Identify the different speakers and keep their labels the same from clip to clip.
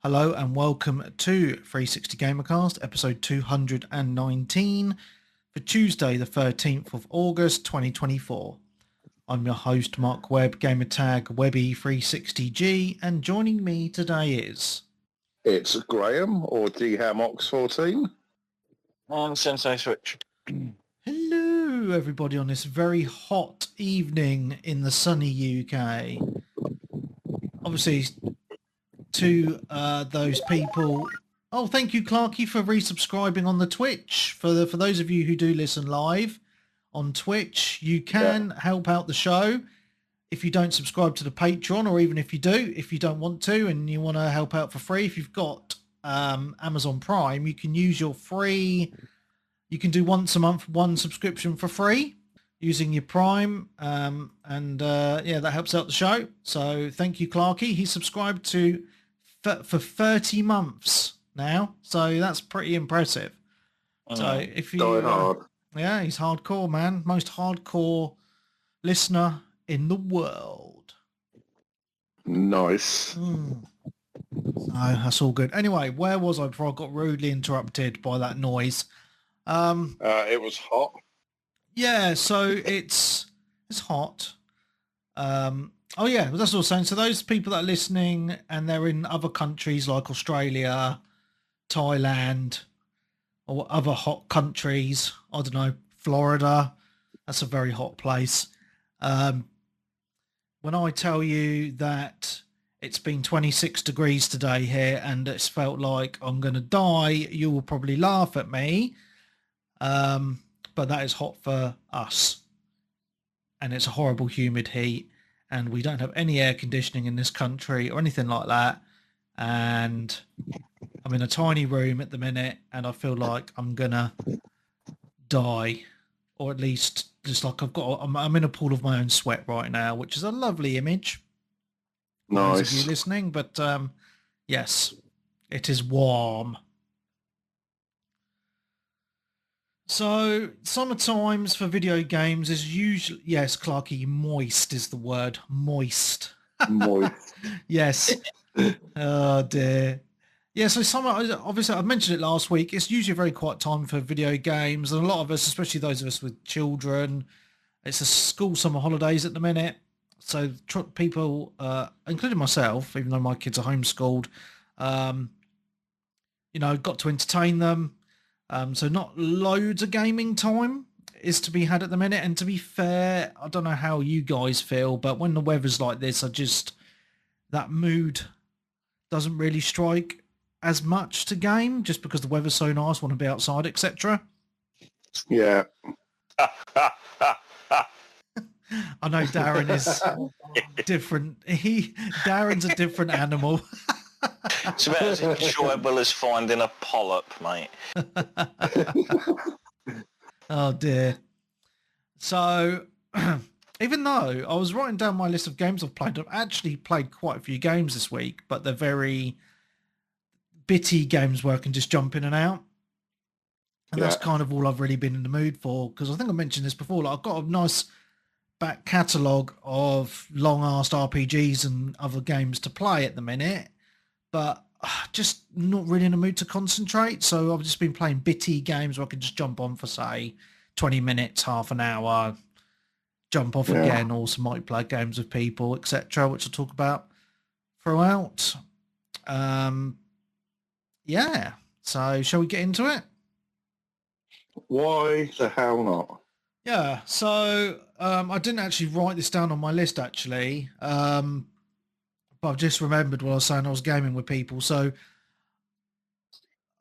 Speaker 1: Hello and welcome to 360 Gamercast, episode 219 for Tuesday, the 13th of August, 2024. I'm your host, Mark Webb, gamertag Webby360G, and joining me today is...
Speaker 2: It's Graham, or DHamOx14.
Speaker 3: And Sensei Switch.
Speaker 1: Hello, everybody, on this very hot evening in the sunny UK. Obviously, to those people... Oh, thank you, Clarky, for resubscribing on the Twitch. For those of you who do listen live on Twitch, you can help out the show if you don't subscribe to the Patreon, or even if you do, if you don't want to and you want to help out for free. If you've got Amazon Prime, you can use your free... You can do once a month, one subscription for free using your Prime. Yeah, that helps out the show. So thank you, Clarky. He's subscribed for 30 months now. So that's pretty impressive. So if you... yeah, he's hardcore, man. Most hardcore listener in the world.
Speaker 2: Nice.
Speaker 1: So that's all good. Anyway, where was I before I got rudely interrupted by that noise?
Speaker 2: It was hot.
Speaker 1: Yeah, so it's hot. Oh yeah, that's what I was saying. So those people that are listening and they're in other countries like Australia, Thailand, or other hot countries, I don't know, Florida, that's a very hot place. When I tell you that it's been 26 degrees today here and it's felt like I'm going to die, you will probably laugh at me. But that is hot for us. And it's a horrible humid heat. And we don't have any air conditioning in this country or anything like that. And I'm in a tiny room at the minute and I feel like I'm going to die. Or at least just like I'm in a pool of my own sweat right now, which is a lovely image.
Speaker 2: Nice.
Speaker 1: Those of you listening, but yes, it is warm. So summer times for video games is usually, yes, Clarky, moist is the word. Moist.
Speaker 2: Moist.
Speaker 1: Yes. Oh dear. Yeah, so summer, obviously I mentioned it last week, it's usually a very quiet time for video games, and a lot of us, especially those of us with children, it's a school summer holidays at the minute. So people, including myself, even though my kids are homeschooled, got to entertain them. So not loads of gaming time is to be had at the minute. And to be fair, I don't know how you guys feel, but when the weather's like this, that mood doesn't really strike as much to game just because the weather's so nice, want to be outside, etc.
Speaker 2: Yeah.
Speaker 1: I know Darren is different. Darren's a different animal.
Speaker 3: It's about as enjoyable as finding a polyp, mate.
Speaker 1: Oh dear. So even though I was writing down my list of games I've actually played quite a few games this week, but they're very bitty games where I can just jump in and out. And that's kind of all I've really been in the mood for, because I think I mentioned this before, like I've got a nice back catalogue of long-ass RPGs and other games to play at the minute, but just not really in the mood to concentrate. So I've just been playing bitty games where I can just jump on for, say, 20 minutes, half an hour, jump off again, or some multiplayer games with people, etc., which I'll talk about throughout. Yeah, so shall we get into it?
Speaker 2: Why the hell not?
Speaker 1: Yeah, so I didn't actually write this down on my list, actually, but I've just remembered what I was saying. I was gaming with people. So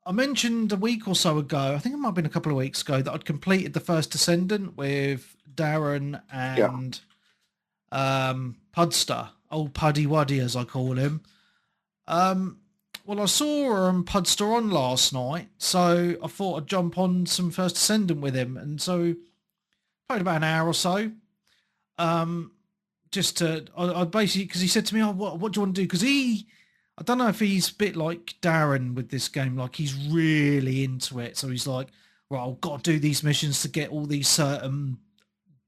Speaker 1: I mentioned a week or so ago, I think it might have been a couple of weeks ago, that I'd completed the first Descendant with Darren and Pudster, old Puddy Wuddy as I call him. Well, I saw Pudster on last night, so I thought I'd jump on some first Descendant with him, and so played about an hour or so. Just to, I basically, because he said to me, "Oh, what do you want to do?" Because I don't know if he's a bit like Darren with this game, like he's really into it. So he's like, "Right, I've got to do these missions to get all these certain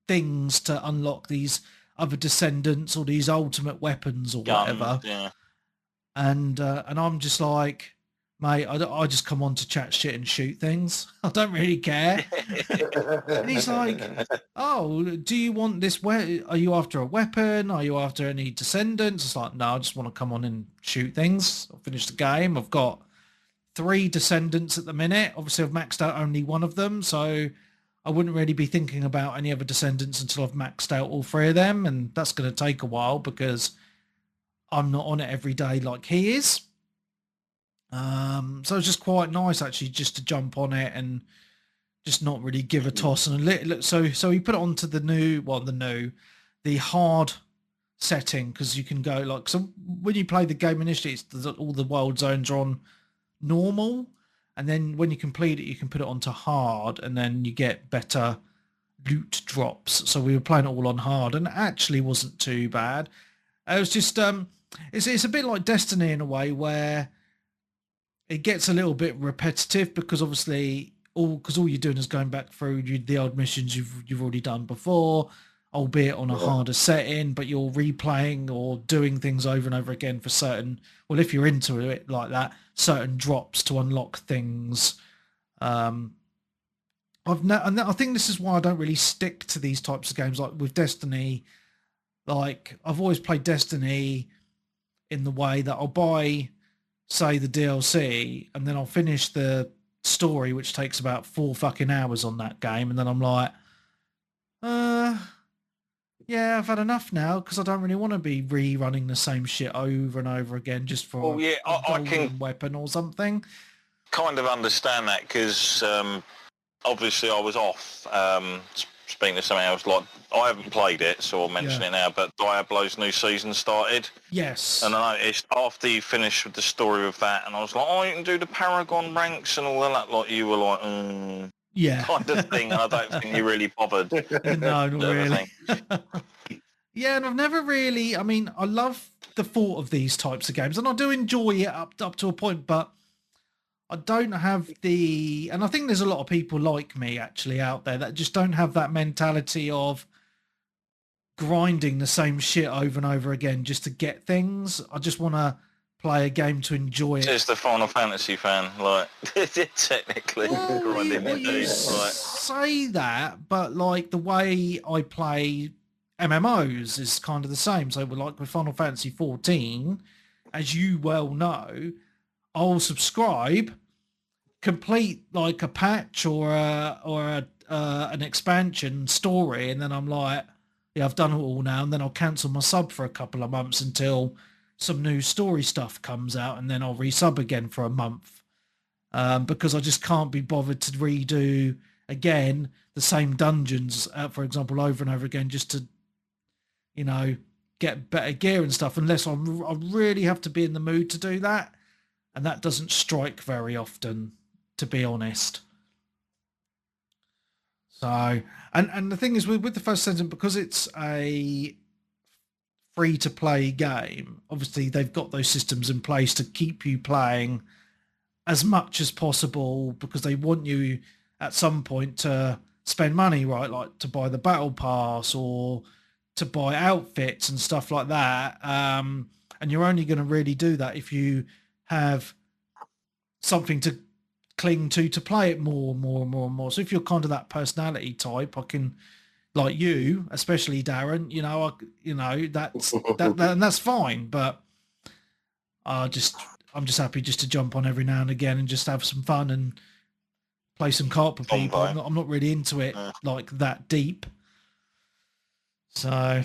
Speaker 1: things to unlock these other Descendants or these ultimate weapons or whatever."
Speaker 3: Yeah.
Speaker 1: and I'm just like, mate, I just come on to chat shit and shoot things. I don't really care. And he's like, oh, do you want this? Are you after a weapon? Are you after any descendants? It's like, no, I just want to come on and shoot things. I'll finish the game. I've got 3 descendants at the minute. Obviously, I've maxed out only one of them, so I wouldn't really be thinking about any other descendants until I've maxed out all 3 of them, and that's going to take a while because I'm not on it every day like he is. So it's just quite nice actually just to jump on it and just not really give a toss. And so he put it onto the hard setting, because you can go like, so when you play the game initially, all the world zones are on normal, and then when you complete it, you can put it onto hard, and then you get better loot drops. So we were playing it all on hard, and it actually wasn't too bad. It was just it's a bit like Destiny in a way, where it gets a little bit repetitive, because obviously all you're doing is going back through the old missions you've already done before, albeit on a harder setting, but you're replaying or doing things over and over again for certain, well, if you're into it like that, certain drops to unlock things. And I think this is why I don't really stick to these types of games. Like with Destiny, like I've always played Destiny in the way that I'll buy, say, the DLC, and then I'll finish the story, which takes about 4 fucking hours on that game, and then I'm like, yeah, I've had enough now, because I don't really want to be rerunning the same shit over and over again just for a
Speaker 3: I can
Speaker 1: weapon or something.
Speaker 3: kind of understand that, because obviously I was off. Speaking of something else, like I haven't played it, so I'll mention it now, but Diablo's new season started.
Speaker 1: Yes.
Speaker 3: And I noticed after you finished with the story of that, and I was like, oh, you can do the Paragon ranks and all of that, like you were like,
Speaker 1: yeah,
Speaker 3: kind of thing, and I don't think you really bothered.
Speaker 1: No, not really. Yeah, and I've never really, I mean, I love the thought of these types of games, and I do enjoy it up to a point, but I don't have and I think there's a lot of people like me actually out there that just don't have that mentality of grinding the same shit over and over again just to get things. I just want to play a game to enjoy it.
Speaker 3: It's the Final Fantasy fan, like, technically.
Speaker 1: You say that, but like the way I play MMOs is kind of the same. So like with Final Fantasy 14, as you well know, I'll subscribe, complete like a patch or an expansion story, and then I'm like, yeah, I've done it all now, and then I'll cancel my sub for a couple of months until some new story stuff comes out, and then I'll resub again for a month, because I just can't be bothered to redo again the same dungeons, for example, over and over again, just to, get better gear and stuff, unless I really have to be in the mood to do that. And that doesn't strike very often, to be honest. So, and the thing is with the first sentence, because it's a free-to-play game, obviously they've got those systems in place to keep you playing as much as possible, because they want you at some point to spend money, right? Like to buy the battle pass or to buy outfits and stuff like that. And you're only going to really do that if you have something to cling to play it more and more and more and more. So if you're kind of that personality type, I can, like you, especially Darren, that's and that's fine. But I'm just happy just to jump on every now and again and just have some fun and play some carp with people. I'm not really into it like that deep. So,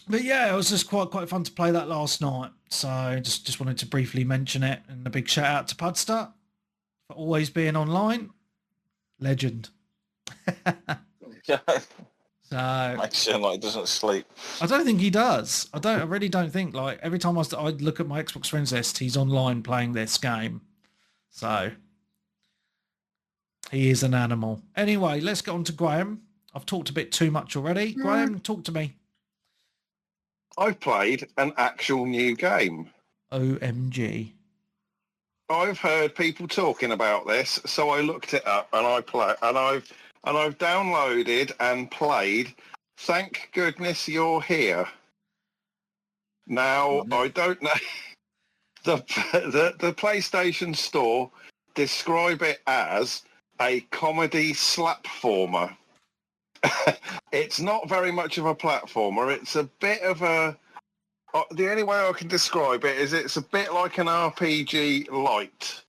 Speaker 1: but yeah, it was just quite fun to play that last night. So just wanted to briefly mention it, and a big shout out to Pudstar for always being online. Legend. So
Speaker 3: makes it sound like he doesn't sleep.
Speaker 1: I don't think he does. I really don't think, like, every time I look at my Xbox friends list, he's online playing this game. So he is an animal. Anyway, let's get on to Graham. I've talked a bit too much already. Graham, talk to me.
Speaker 2: I've played an actual new game.
Speaker 1: OMG.
Speaker 2: I've heard people talking about this, so I looked it up and I've downloaded and played Thank Goodness You're Here. Now, I don't know. the PlayStation Store describe it as a comedy slapformer. It's not very much of a platformer. It's a bit of a... the only way I can describe it is it's a bit like an RPG light.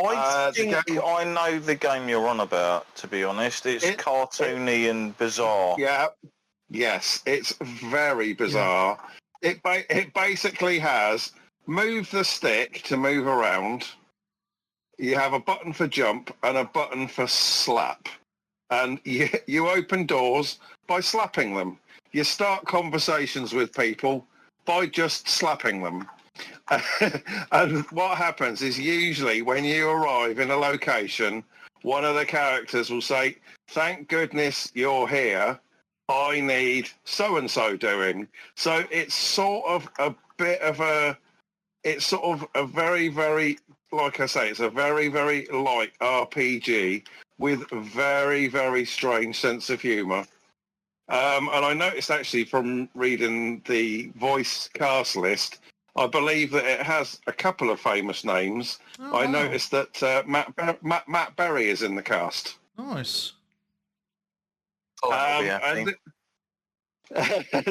Speaker 3: I think I know the game you're on about, to be honest. It's cartoony and bizarre.
Speaker 2: Yeah. Yes, it's very bizarre. Yeah. It basically has move the stick to move around. You have a button for jump and a button for slap. And you open doors by slapping them. You start conversations with people by just slapping them. And what happens is usually when you arrive in a location, one of the characters will say, "Thank goodness you're here. I need so-and-so doing." So it's sort of a bit of it's sort of a very, very, like I say, it's a very, very light RPG with very, very strange sense of humour. And I noticed actually from reading the voice cast list, I believe that it has a couple of famous names. I noticed that Matt Berry is in the cast.
Speaker 1: Nice.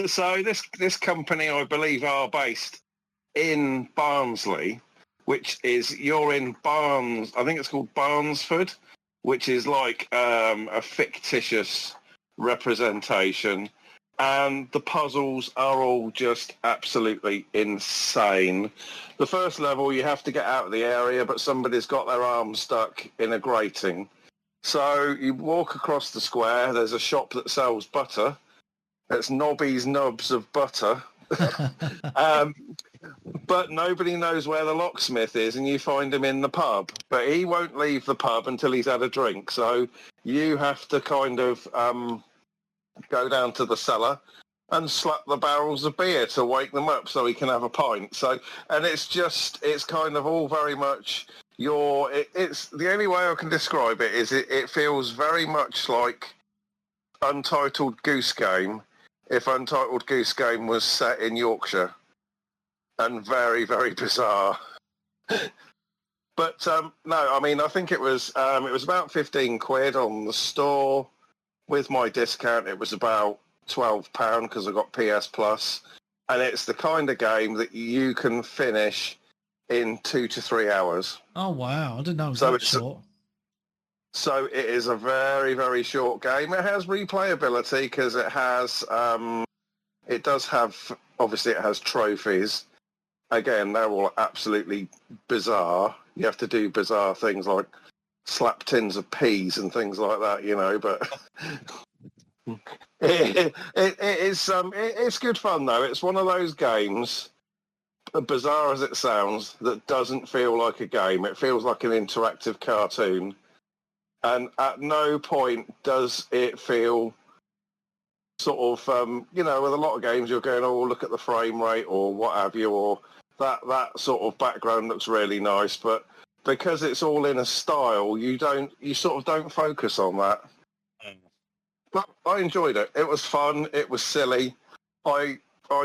Speaker 2: So this company, I believe, are based in Barnsley, which is, you're in Barnes, I think it's called Barnesford, which is like a fictitious representation. And the puzzles are all just absolutely insane. The first level, you have to get out of the area, but somebody's got their arm stuck in a grating. So you walk across the square, there's a shop that sells butter. It's Nobby's Nubs of butter. But nobody knows where the locksmith is, and you find him in the pub. But he won't leave the pub until he's had a drink. So you have to kind of go down to the cellar and slap the barrels of beer to wake them up so he can have a pint. So, and it's kind of all very much it's the only way I can describe it is it feels very much like Untitled Goose Game, if Untitled Goose Game was set in Yorkshire, and very, very bizarre. But no, I mean, I think it was about 15 quid on the store. With my discount, it was about £12 because I got PS Plus, and it's the kind of game that you can finish in 2 to 3 hours.
Speaker 1: Oh wow! I didn't know it was that short.
Speaker 2: So it is a very, very short game. It has replayability because it has, it does have, obviously it has trophies. Again, they're all absolutely bizarre. You have to do bizarre things like slap tins of peas and things like that, you know, but it's good fun though. It's one of those games, bizarre as it sounds, that doesn't feel like a game. It feels like an interactive cartoon. And at no point does it feel sort of, you know, with a lot of games you're going, oh, look at the frame rate or what have you, or that sort of background looks really nice. But because it's all in a style, you sort of don't focus on that. But I enjoyed it. It was fun. It was silly. I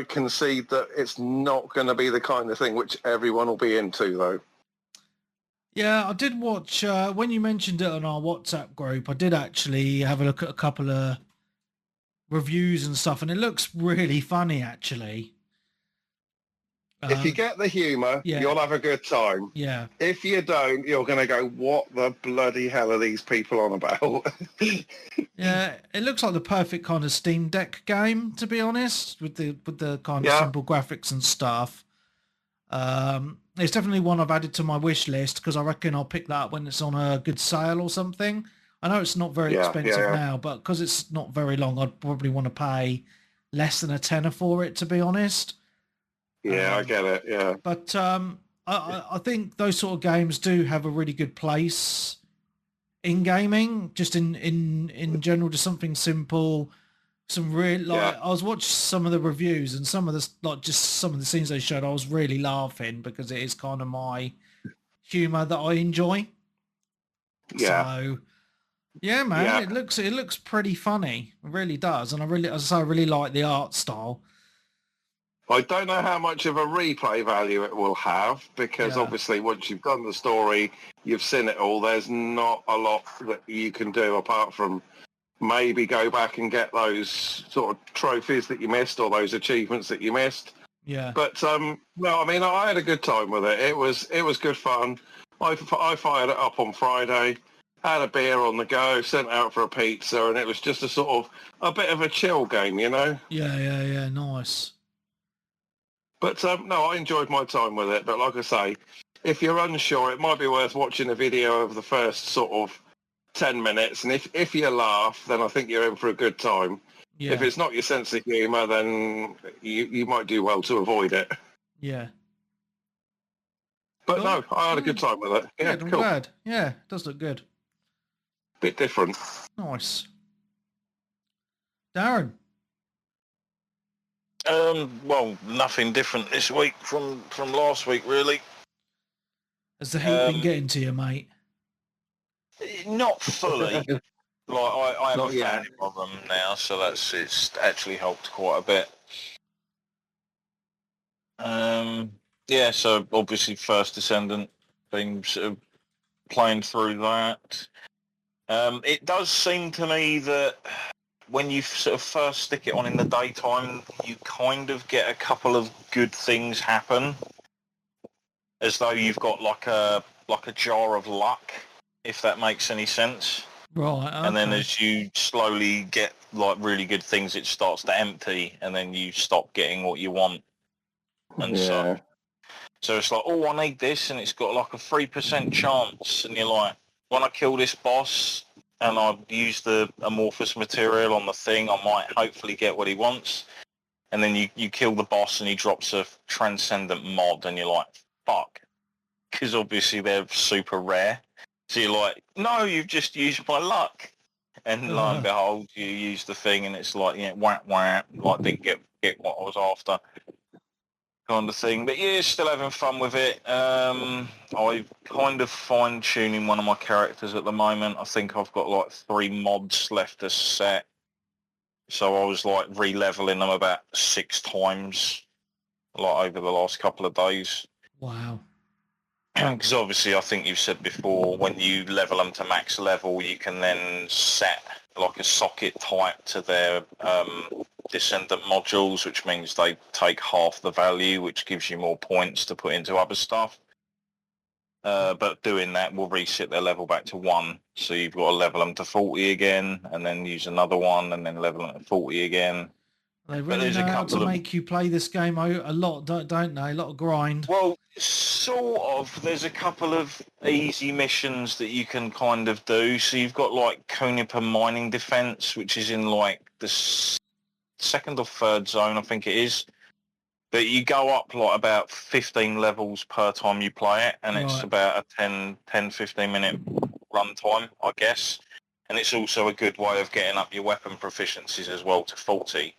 Speaker 2: concede that it's not going to be the kind of thing which everyone will be into, though.
Speaker 1: Yeah, I did watch, when you mentioned it on our WhatsApp group, I did actually have a look at a couple of reviews and stuff, and it looks really funny, actually.
Speaker 2: If you get the humour, you'll have a good time.
Speaker 1: Yeah.
Speaker 2: If you don't, you're going to go, what the bloody hell are these people on about?
Speaker 1: Yeah, it looks like the perfect kind of Steam Deck game, to be honest, with the kind of simple graphics and stuff. It's definitely one I've added to my wish list because I reckon I'll pick that up when it's on a good sale or something. I know it's not very expensive now, but because it's not very long, I'd probably want to pay less than a tenner for it, to be honest.
Speaker 2: Yeah, I get it, yeah.
Speaker 1: But I think those sort of games do have a really good place in gaming, just in general, just something simple. Some real I was watching some of the reviews and some of the some of the scenes they showed, I was really laughing because it is kind of my humour that I enjoy.
Speaker 2: Yeah.
Speaker 1: So yeah, man, it looks pretty funny. It really does, and I really like the art style.
Speaker 2: I don't know how much of a replay value it will have because obviously once you've done the story, you've seen it all. There's not a lot that you can do apart from maybe go back and get those sort of trophies that you missed or those achievements that you missed.
Speaker 1: Yeah.
Speaker 2: But no, I mean, I had a good time with it. It was good fun. I fired it up on Friday, had a beer on the go, sent out for a pizza, and it was just a bit of a chill game, you know?
Speaker 1: Yeah, nice.
Speaker 2: But no, I enjoyed my time with it. But like I say, if you're unsure, it might be worth watching a video of the first sort of 10 minutes. And if you laugh, then I think you're in for a good time.
Speaker 1: Yeah.
Speaker 2: If it's not your sense of humour, then you might do well to avoid it.
Speaker 1: Yeah.
Speaker 2: But no, I had a good time with it. Yeah,
Speaker 1: I'm
Speaker 2: cool.
Speaker 1: glad. Yeah, it does look good.
Speaker 2: Bit different.
Speaker 1: Nice. Darren?
Speaker 3: Well, nothing different this week from last week, really.
Speaker 1: Has the heat been getting to you, mate?
Speaker 3: Not fully. Like I have
Speaker 2: Not
Speaker 3: a
Speaker 2: yet.
Speaker 3: family problem now, so it's actually helped quite a bit. Yeah, so obviously First Descendant, been sort of playing through that. It does seem to me that when you sort of first stick it on in the daytime, you kind of get a couple of good things happen, as though you've got like a jar of luck, if that makes any sense.
Speaker 1: Right. Okay.
Speaker 3: And then as you slowly get like really good things, it starts to empty, and then you stop getting what you want. And so it's like, oh, I need this, and it's got like a 3% chance, and you're like, when I kill this boss and I use the amorphous material on the thing, I might hopefully get what he wants. And then you kill the boss and he drops a transcendent mod, and you're like, fuck. Because obviously they're super rare. So you're like, no, you've just used my luck. And lo and behold, you use the thing and it's like, yeah, whap, whap, like didn't get what I was after. Kind of thing. But yeah, still having fun with it. I'm kind of fine-tuning one of my characters at the moment. I think I've got like 3 mods left to set. So I was like re-leveling them about 6 times like over the last couple of days.
Speaker 1: Wow.
Speaker 3: Because obviously I think you've said before, when you level them to max level, you can then set like a socket type to their descendant modules, which means they take half the value, which gives you more points to put into other stuff. But doing that will reset their level back to 1. So you've got to level them to 40 again, and then use another one, and then level them to 40 again.
Speaker 1: They really know how to make you play this game a lot, don't they? A lot of grind.
Speaker 3: Well, sort of. There's a couple of easy missions that you can kind of do. So you've got like Conipa Mining Defense, which is in like the 2nd or 3rd zone, I think it is. But you go up like about 15 levels per time you play it, and it's about a 10-15 minute run time, I guess. And it's also a good way of getting up your weapon proficiencies as well to 40.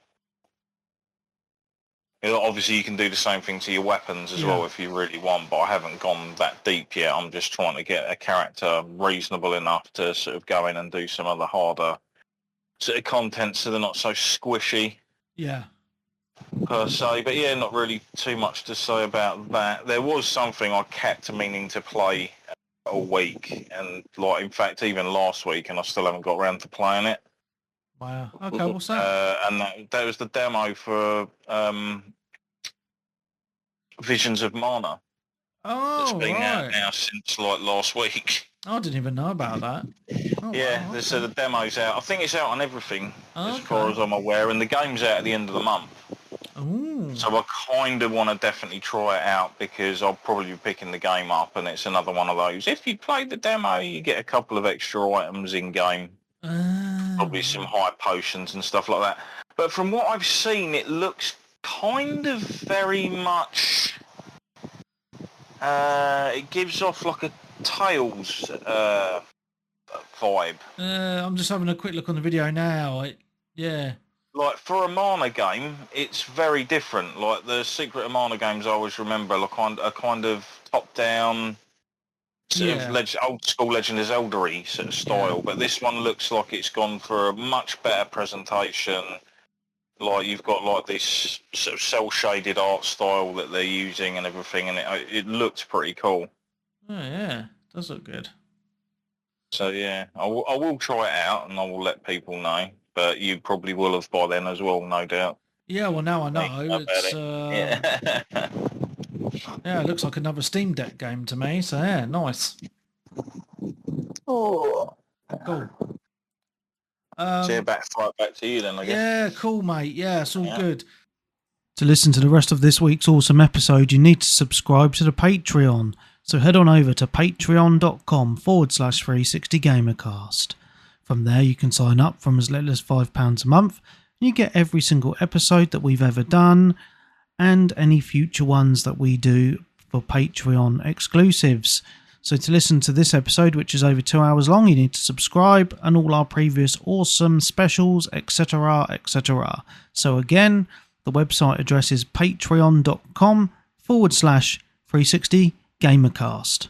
Speaker 3: Obviously, you can do the same thing to your weapons as well if you really want, but I haven't gone that deep yet. I'm just trying to get a character reasonable enough to sort of go in and do some of the harder sort of content so they're not so squishy.
Speaker 1: Yeah.
Speaker 3: Per se. But yeah, not really too much to say about that. There was something I kept meaning to play all week, and like in fact even last week, and I still haven't got around to playing it.
Speaker 1: Wow. Okay, what's that?
Speaker 3: And that was the demo for Visions of Mana.
Speaker 1: Oh,
Speaker 3: it's been out now since like last week.
Speaker 1: I didn't even know about that.
Speaker 3: Yeah,
Speaker 1: wow,
Speaker 3: so the demo's out. I think it's out on everything, as far as I'm aware, and the game's out at the end of the month.
Speaker 1: Ooh.
Speaker 3: So I kind of want to definitely try it out, because I'll probably be picking the game up, and it's another one of those. If you play the demo, you get a couple of extra items in-game. Probably some high potions and stuff like that. But from what I've seen, it looks kind of very much... it gives off like a Tales vibe.
Speaker 1: I'm just having a quick look on the video now. Yeah.
Speaker 3: Like, for a Mana game, it's very different. Like, the Secret of Mana games I always remember are kind of top-down, sort of old-school Legend of Zelda-y sort of style. But this one looks like it's gone for a much better presentation. Like you've got like this sort of cell shaded art style that they're using and everything, and it looks pretty cool.
Speaker 1: Oh yeah, does look good.
Speaker 3: So yeah, I will try it out and I will let people know. But you probably will have by then as well, no doubt.
Speaker 1: Yeah, well now I know. It's yeah, it looks like another Steam Deck game to me. So yeah, nice.
Speaker 3: Oh,
Speaker 1: cool.
Speaker 3: So back to you then, I guess.
Speaker 1: Yeah, cool, mate. Yeah, it's all good. To listen to the rest of this week's awesome episode, you need to subscribe to the Patreon. So head on over to patreon.com/360gamercast. From there, you can sign up from as little as £5 a month, and you get every single episode that we've ever done, and any future ones that we do for Patreon exclusives. So to listen to this episode, which is over 2 hours long, you need to subscribe, and all our previous awesome specials, etc., etc. So again, the website address is patreon.com/360gamercast.